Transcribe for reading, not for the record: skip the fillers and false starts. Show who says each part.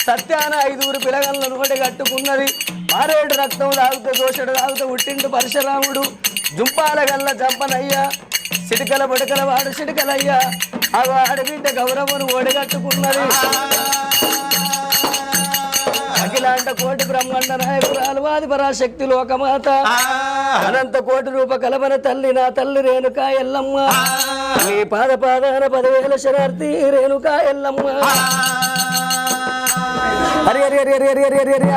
Speaker 1: సత్యాన 5 పిలగలను నోటి కట్టుకున్నది. మారేడు రక్తం తాగుతూ దోషడు తాగుతూ ఉట్టిండు పరశురాముడు. జుంపాల గల్ల జంపనయ్య సిటికల బుడకల వాడు సిటికలయ్యా ఆ ఆడబిడ్డ గౌరవను ఓడిగట్టుకున్నది. అఖిలాండ కోటి బ్రహ్మాండ నాయకురాలు వాది పరాశక్తి లోకమాత అనంత కోటి రూప కలవన తల్లి నా తల్లి రేణుకా ఎల్లమ్మ. నీ పాదాన 10,000 శరార్థి రేణుకా ఎల్లమ్మ. హరి హరి హరి హరి హరి హరి హరి